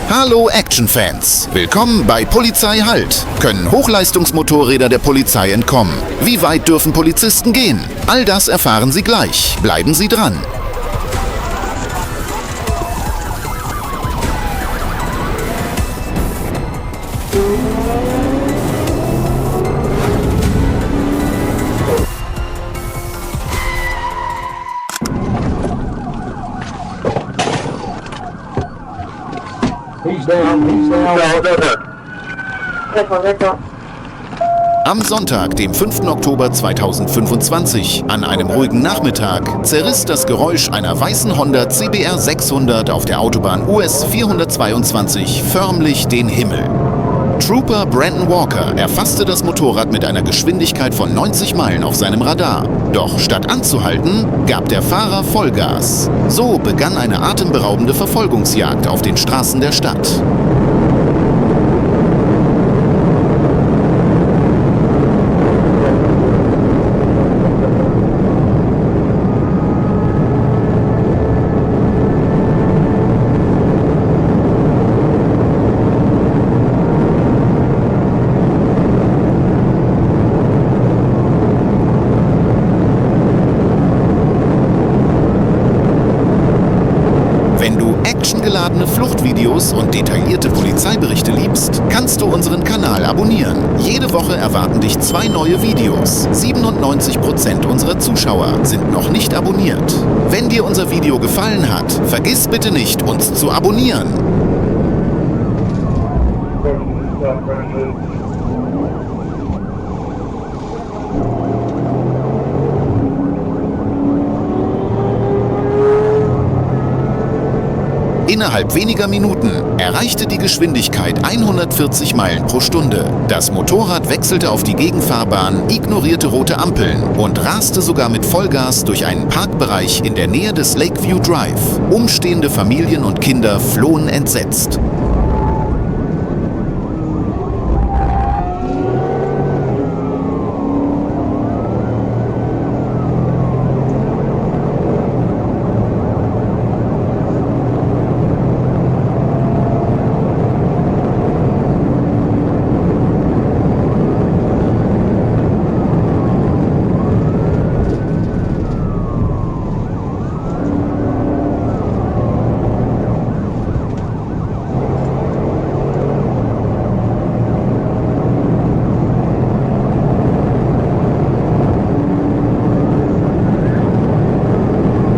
Hallo Action-Fans! Willkommen bei Polizei Halt. Können Hochleistungsmotorräder der Polizei entkommen? Wie weit dürfen Polizisten gehen? All das erfahren Sie gleich. Bleiben Sie dran! Am Sonntag, dem 5. Oktober 2025, an einem ruhigen Nachmittag, zerriss das Geräusch einer weißen Honda CBR 600 auf der Autobahn US 422 förmlich den Himmel. Trooper Brandon Walker erfasste das Motorrad mit einer Geschwindigkeit von 90 Meilen auf seinem Radar. Doch statt anzuhalten, gab der Fahrer Vollgas. So begann eine atemberaubende Verfolgungsjagd auf den Straßen der Stadt. Wenn du actiongeladene Fluchtvideos und detaillierte Polizeiberichte liebst, kannst du unseren Kanal abonnieren. Jede Woche erwarten dich 2 neue Videos. 97% unserer Zuschauer sind noch nicht abonniert. Wenn dir unser Video gefallen hat, vergiss bitte nicht, uns zu abonnieren. Innerhalb weniger Minuten erreichte die Geschwindigkeit 140 Meilen pro Stunde. Das Motorrad wechselte auf die Gegenfahrbahn, ignorierte rote Ampeln und raste sogar mit Vollgas durch einen Parkbereich in der Nähe des Lakeview Drive. Umstehende Familien und Kinder flohen entsetzt.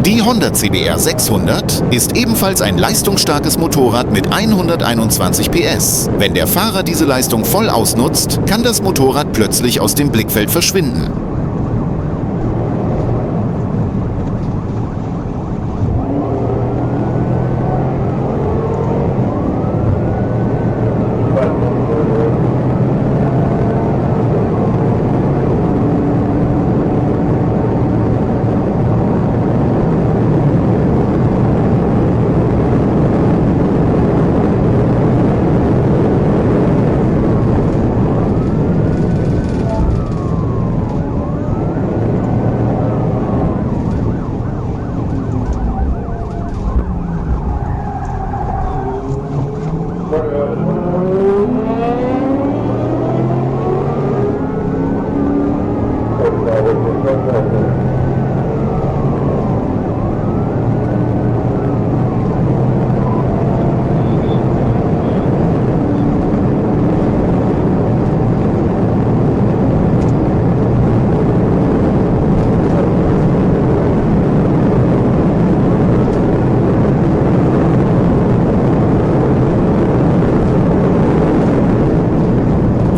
Die Honda CBR 600 ist ebenfalls ein leistungsstarkes Motorrad mit 121 PS. Wenn der Fahrer diese Leistung voll ausnutzt, kann das Motorrad plötzlich aus dem Blickfeld verschwinden.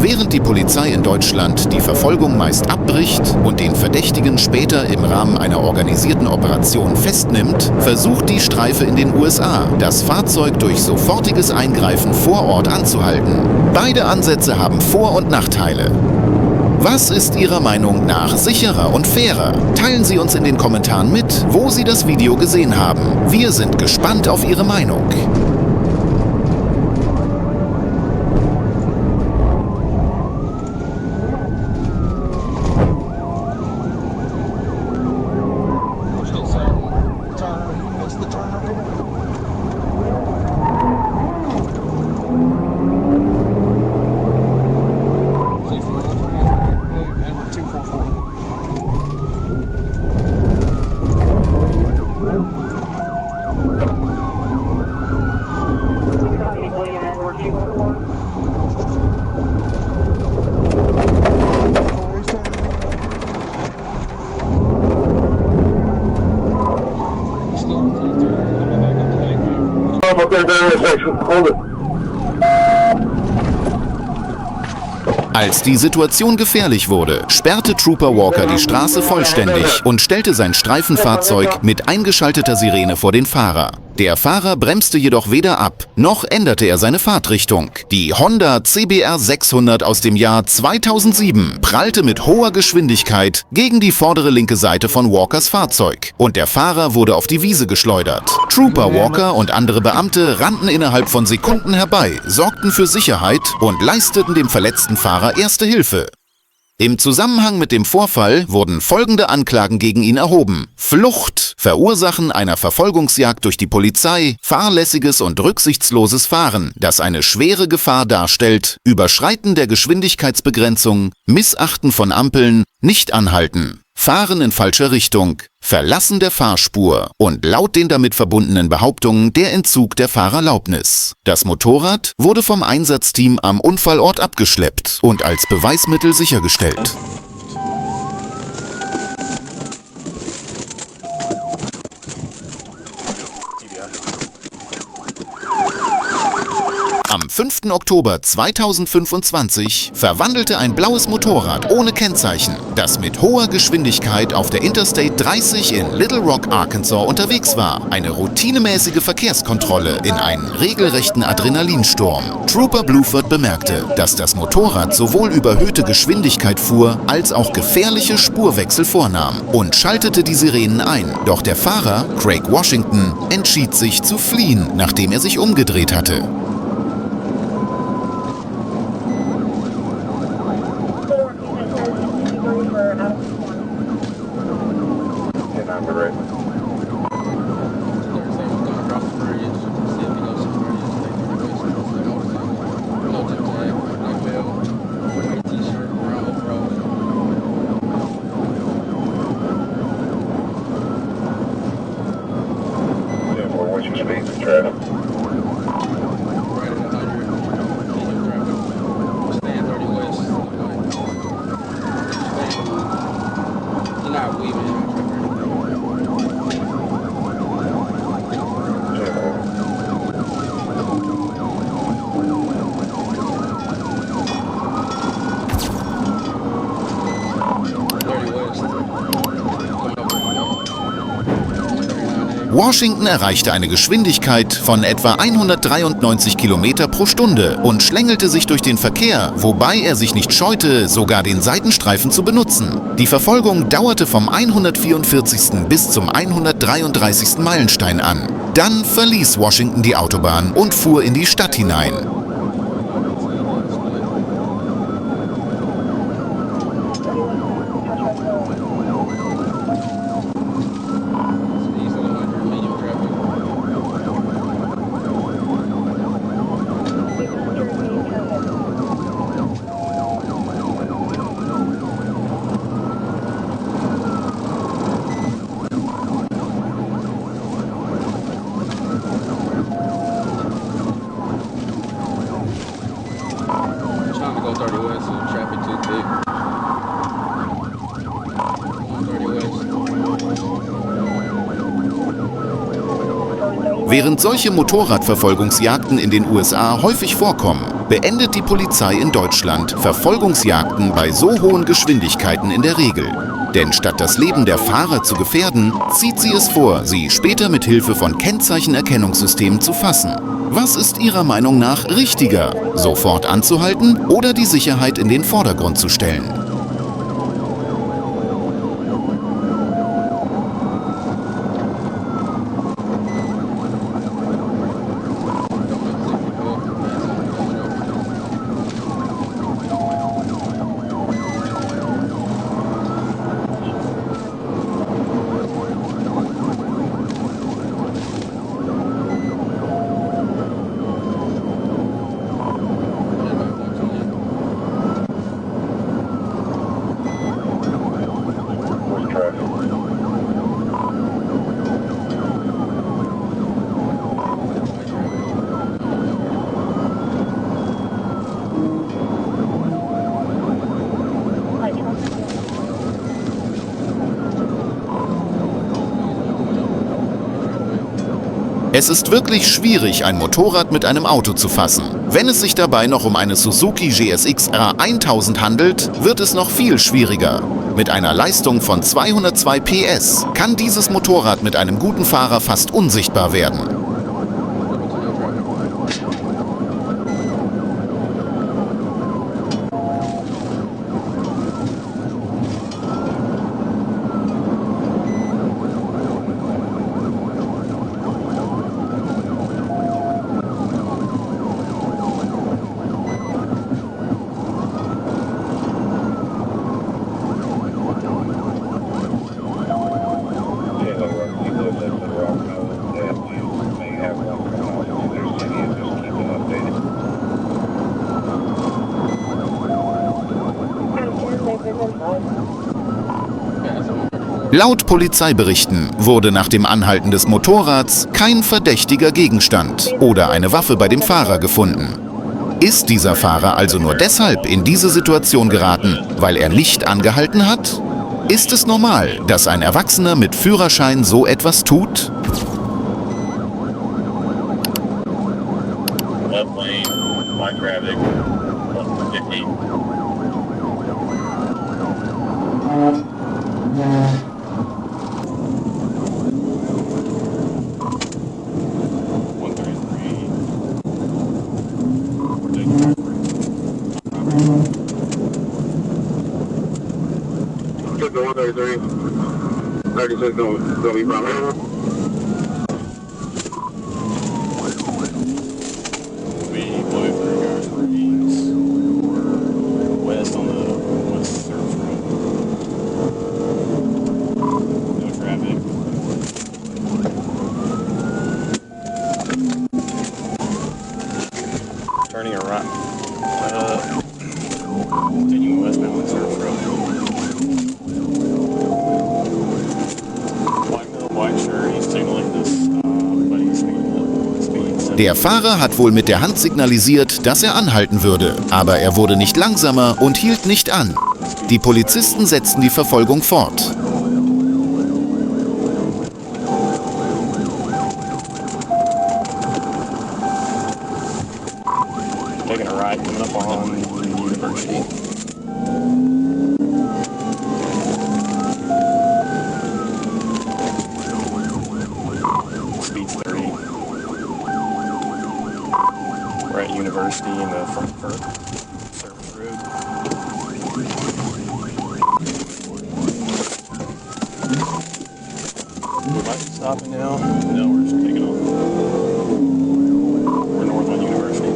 Während die Polizei in Deutschland die Verfolgung meist abbricht und den Verdächtigen später im Rahmen einer organisierten Operation festnimmt, versucht die Streife in den USA, das Fahrzeug durch sofortiges Eingreifen vor Ort anzuhalten. Beide Ansätze haben Vor- und Nachteile. Was ist Ihrer Meinung nach sicherer und fairer? Teilen Sie uns in den Kommentaren mit, wo Sie das Video gesehen haben. Wir sind gespannt auf Ihre Meinung. Als die Situation gefährlich wurde, sperrte Trooper Walker die Straße vollständig und stellte sein Streifenfahrzeug mit eingeschalteter Sirene vor den Fahrer. Der Fahrer bremste jedoch weder ab, noch änderte er seine Fahrtrichtung. Die Honda CBR 600 aus dem Jahr 2007 prallte mit hoher Geschwindigkeit gegen die vordere linke Seite von Walkers Fahrzeug und der Fahrer wurde auf die Wiese geschleudert. Trooper Walker und andere Beamte rannten innerhalb von Sekunden herbei, sorgten für Sicherheit und leisteten dem verletzten Fahrer erste Hilfe. Im Zusammenhang mit dem Vorfall wurden folgende Anklagen gegen ihn erhoben: Flucht, Verursachen einer Verfolgungsjagd durch die Polizei, fahrlässiges und rücksichtsloses Fahren, das eine schwere Gefahr darstellt, Überschreiten der Geschwindigkeitsbegrenzung, Missachten von Ampeln, Nicht-Anhalten, Fahren in falscher Richtung, Verlassen der Fahrspur und laut den damit verbundenen Behauptungen der Entzug der Fahrerlaubnis. Das Motorrad wurde vom Einsatzteam am Unfallort abgeschleppt und als Beweismittel sichergestellt. Am 5. Oktober 2025 verwandelte ein blaues Motorrad ohne Kennzeichen, das mit hoher Geschwindigkeit auf der Interstate 30 in Little Rock, Arkansas unterwegs war, eine routinemäßige Verkehrskontrolle in einen regelrechten Adrenalinsturm. Trooper Bluford bemerkte, dass das Motorrad sowohl überhöhte Geschwindigkeit fuhr, als auch gefährliche Spurwechsel vornahm und schaltete die Sirenen ein. Doch der Fahrer, Craig Washington, entschied sich zu fliehen, nachdem er sich umgedreht hatte. Washington erreichte eine Geschwindigkeit von etwa 193 km pro Stunde und schlängelte sich durch den Verkehr, wobei er sich nicht scheute, sogar den Seitenstreifen zu benutzen. Die Verfolgung dauerte vom 144. bis zum 133. Meilenstein an. Dann verließ Washington die Autobahn und fuhr in die Stadt hinein. Während solche Motorradverfolgungsjagden in den USA häufig vorkommen, beendet die Polizei in Deutschland Verfolgungsjagden bei so hohen Geschwindigkeiten in der Regel. Denn statt das Leben der Fahrer zu gefährden, zieht sie es vor, sie später mit Hilfe von Kennzeichenerkennungssystemen zu fassen. Was ist Ihrer Meinung nach richtiger, sofort anzuhalten oder die Sicherheit in den Vordergrund zu stellen? Es ist wirklich schwierig, ein Motorrad mit einem Auto zu fassen. Wenn es sich dabei noch um eine Suzuki GSX R1000 handelt, wird es noch viel schwieriger. Mit einer Leistung von 202 PS kann dieses Motorrad mit einem guten Fahrer fast unsichtbar werden. Laut Polizeiberichten wurde nach dem Anhalten des Motorrads kein verdächtiger Gegenstand oder eine Waffe bei dem Fahrer gefunden. Ist dieser Fahrer also nur deshalb in diese Situation geraten, weil er nicht angehalten hat? Ist es normal, dass ein Erwachsener mit Führerschein so etwas tut? Turning a right. Continuing westbound on Surf Road. White shirt, he's signaling this, but he's speeding. Der Fahrer hat wohl mit der Hand signalisiert, dass er anhalten würde, aber er wurde nicht langsamer und hielt nicht an. Die Polizisten setzten die Verfolgung fort. Taking a ride coming up on University. Speed's 30. We're at University in the Frankfurt Service Road. We might be stopping now. No, we're just taking off. We're north on University.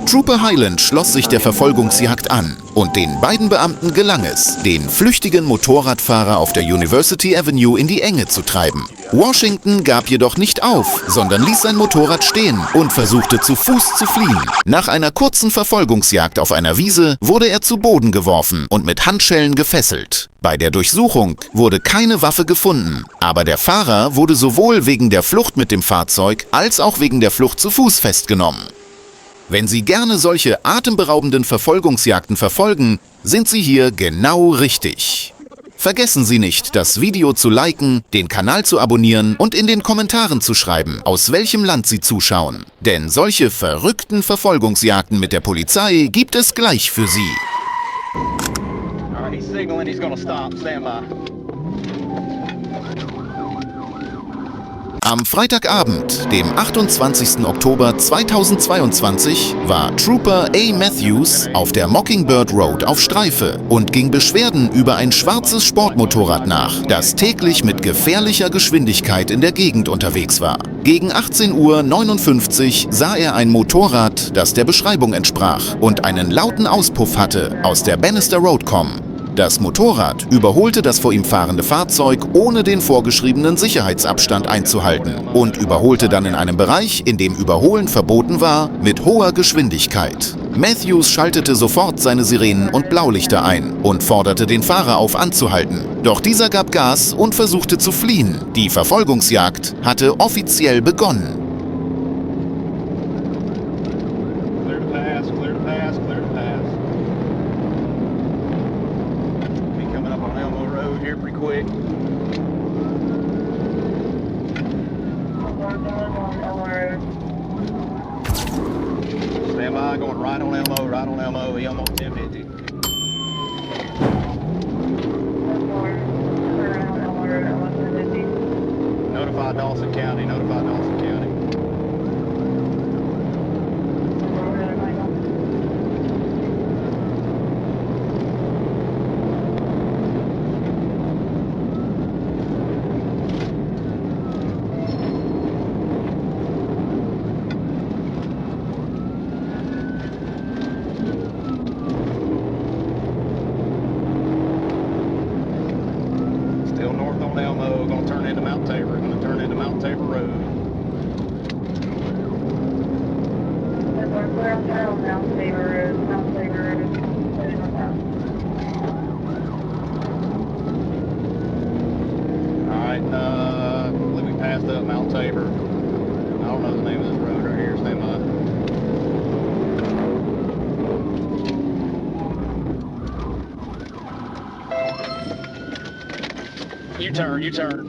Trooper Hyland schloss sich der Verfolgungsjagd an und den beiden Beamten gelang es, den flüchtigen Motorradfahrer auf der University Avenue in die Enge zu treiben. Washington gab jedoch nicht auf, sondern ließ sein Motorrad stehen und versuchte zu Fuß zu fliehen. Nach einer kurzen Verfolgungsjagd auf einer Wiese wurde er zu Boden geworfen und mit Handschellen gefesselt. Bei der Durchsuchung wurde keine Waffe gefunden, aber der Fahrer wurde sowohl wegen der Flucht mit dem Fahrzeug als auch wegen der Flucht zu Fuß festgenommen. Wenn Sie gerne solche atemberaubenden Verfolgungsjagden verfolgen, sind Sie hier genau richtig. Vergessen Sie nicht, das Video zu liken, den Kanal zu abonnieren und in den Kommentaren zu schreiben, aus welchem Land Sie zuschauen. Denn solche verrückten Verfolgungsjagden mit der Polizei gibt es gleich für Sie. Am Freitagabend, dem 28. Oktober 2022, war Trooper A. Matthews auf der Mockingbird Road auf Streife und ging Beschwerden über ein schwarzes Sportmotorrad nach, das täglich mit gefährlicher Geschwindigkeit in der Gegend unterwegs war. Gegen 18:59 Uhr sah er ein Motorrad, das der Beschreibung entsprach und einen lauten Auspuff hatte, aus der Bannister Road kommen. Das Motorrad überholte das vor ihm fahrende Fahrzeug, ohne den vorgeschriebenen Sicherheitsabstand einzuhalten und überholte dann in einem Bereich, in dem Überholen verboten war, mit hoher Geschwindigkeit. Matthews schaltete sofort seine Sirenen und Blaulichter ein und forderte den Fahrer auf, anzuhalten. Doch dieser gab Gas und versuchte zu fliehen. Die Verfolgungsjagd hatte offiziell begonnen. Clear to pass, clear to pass, clear to here pretty quick. Stand by, going right on Elmo, right on Elmo. He almost 1050. Notify Dawson County, notify Dawson County. Still north on Elmo, gonna turn into Mount Tabor, gonna turn into Mount Tabor Road. Alright, I believe we passed up Mount Tabor. I don't know the name of this road right here, stand by. U-turn, U-turn.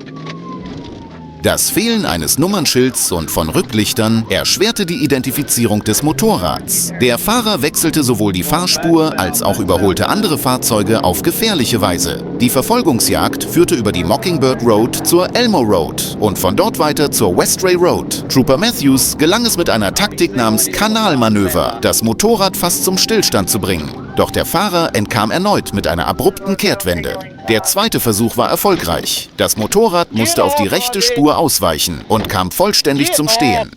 Das Fehlen eines Nummernschilds und von Rücklichtern erschwerte die Identifizierung des Motorrads. Der Fahrer wechselte sowohl die Fahrspur als auch überholte andere Fahrzeuge auf gefährliche Weise. Die Verfolgungsjagd führte über die Mockingbird Road zur Elmo Road und von dort weiter zur Westray Road. Trooper Matthews gelang es mit einer Taktik namens Kanalmanöver, das Motorrad fast zum Stillstand zu bringen. Doch der Fahrer entkam erneut mit einer abrupten Kehrtwende. Der zweite Versuch war erfolgreich. Das Motorrad musste auf die rechte Spur ausweichen und kam vollständig zum Stehen.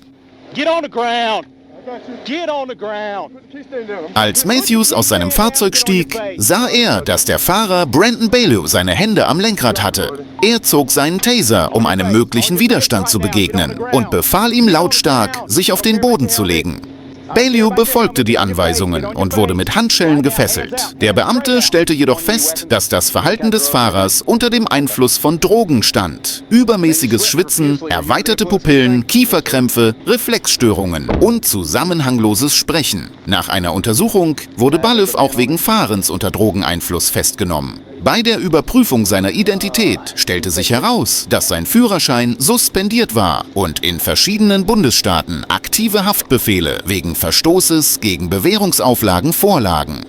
Get on the ground. Get on the ground. Als Matthews aus seinem Fahrzeug stieg, sah er, dass der Fahrer Brandon Bailew seine Hände am Lenkrad hatte. Er zog seinen Taser, um einem möglichen Widerstand zu begegnen, und befahl ihm lautstark, sich auf den Boden zu legen. Bailew befolgte die Anweisungen und wurde mit Handschellen gefesselt. Der Beamte stellte jedoch fest, dass das Verhalten des Fahrers unter dem Einfluss von Drogen stand. Übermäßiges Schwitzen, erweiterte Pupillen, Kieferkrämpfe, Reflexstörungen und zusammenhangloses Sprechen. Nach einer Untersuchung wurde Bailew auch wegen Fahrens unter Drogeneinfluss festgenommen. Bei der Überprüfung seiner Identität stellte sich heraus, dass sein Führerschein suspendiert war und in verschiedenen Bundesstaaten aktive Haftbefehle wegen Verstoßes gegen Bewährungsauflagen vorlagen.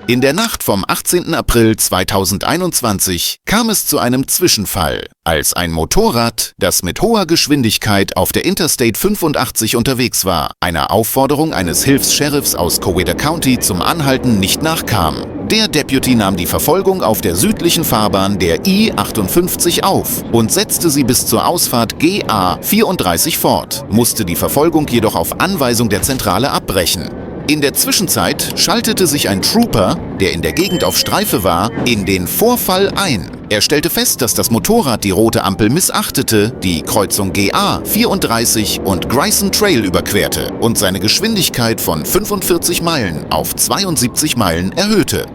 In der Nacht vom 18. April 2021 kam es zu einem Zwischenfall, als ein Motorrad, das mit hoher Geschwindigkeit auf der Interstate 85 unterwegs war, einer Aufforderung eines Hilfs-Sheriffs aus Coweta County zum Anhalten nicht nachkam. Der Deputy nahm die Verfolgung auf der südlichen Fahrbahn der I-58 auf und setzte sie bis zur Ausfahrt GA 34 fort, musste die Verfolgung jedoch auf Anweisung der Zentrale abbrechen. In der Zwischenzeit schaltete sich ein Trooper, der in der Gegend auf Streife war, in den Vorfall ein. Er stellte fest, dass das Motorrad die rote Ampel missachtete, die Kreuzung GA 34 und Grayson Trail überquerte und seine Geschwindigkeit von 45 Meilen auf 72 Meilen erhöhte.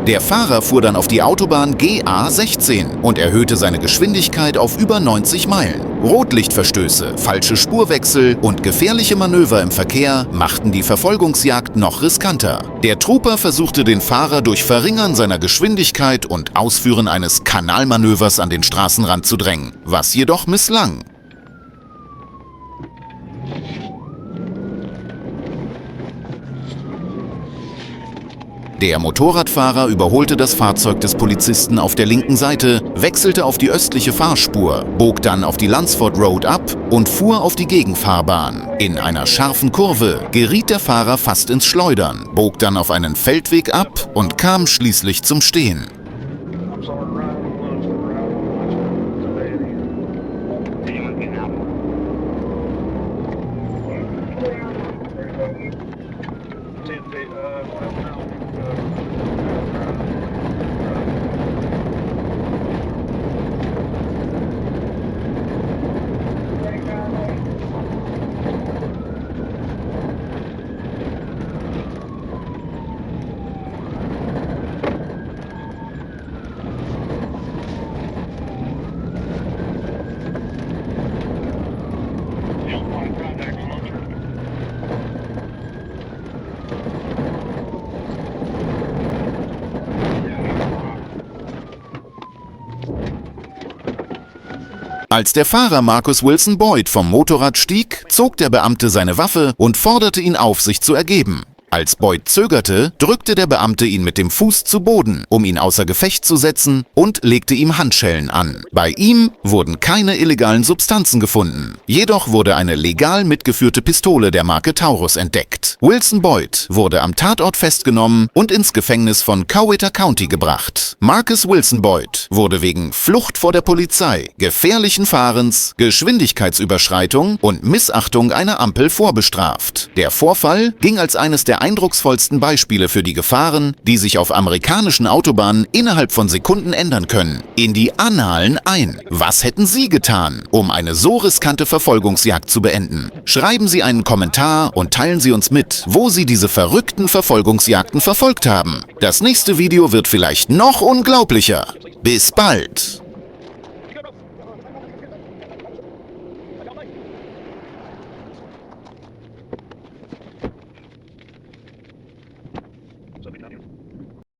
Der Fahrer fuhr dann auf die Autobahn GA 16 und erhöhte seine Geschwindigkeit auf über 90 Meilen. Rotlichtverstöße, falsche Spurwechsel und gefährliche Manöver im Verkehr machten die Verfolgungsjagd noch riskanter. Der Trooper versuchte den Fahrer durch Verringern seiner Geschwindigkeit und Ausführen eines Kanalmanövers an den Straßenrand zu drängen, was jedoch misslang. Der Motorradfahrer überholte das Fahrzeug des Polizisten auf der linken Seite, wechselte auf die östliche Fahrspur, bog dann auf die Lunsford Road ab und fuhr auf die Gegenfahrbahn. In einer scharfen Kurve geriet der Fahrer fast ins Schleudern, bog dann auf einen Feldweg ab und kam schließlich zum Stehen. Als der Fahrer Marcus Wilson Boyd vom Motorrad stieg, zog der Beamte seine Waffe und forderte ihn auf, sich zu ergeben. Als Boyd zögerte, drückte der Beamte ihn mit dem Fuß zu Boden, um ihn außer Gefecht zu setzen, und legte ihm Handschellen an. Bei ihm wurden keine illegalen Substanzen gefunden. Jedoch wurde eine legal mitgeführte Pistole der Marke Taurus entdeckt. Wilson Boyd wurde am Tatort festgenommen und ins Gefängnis von Coweta County gebracht. Marcus Wilson Boyd wurde wegen Flucht vor der Polizei, gefährlichen Fahrens, Geschwindigkeitsüberschreitung und Missachtung einer Ampel vorbestraft. Der Vorfall ging als eines der eindrucksvollsten Beispiele für die Gefahren, die sich auf amerikanischen Autobahnen innerhalb von Sekunden ändern können, in die Annalen ein. Was hätten Sie getan, um eine so riskante Verfolgungsjagd zu beenden? Schreiben Sie einen Kommentar und teilen Sie uns mit, wo Sie diese verrückten Verfolgungsjagden verfolgt haben. Das nächste Video wird vielleicht noch unglaublicher. Bis bald!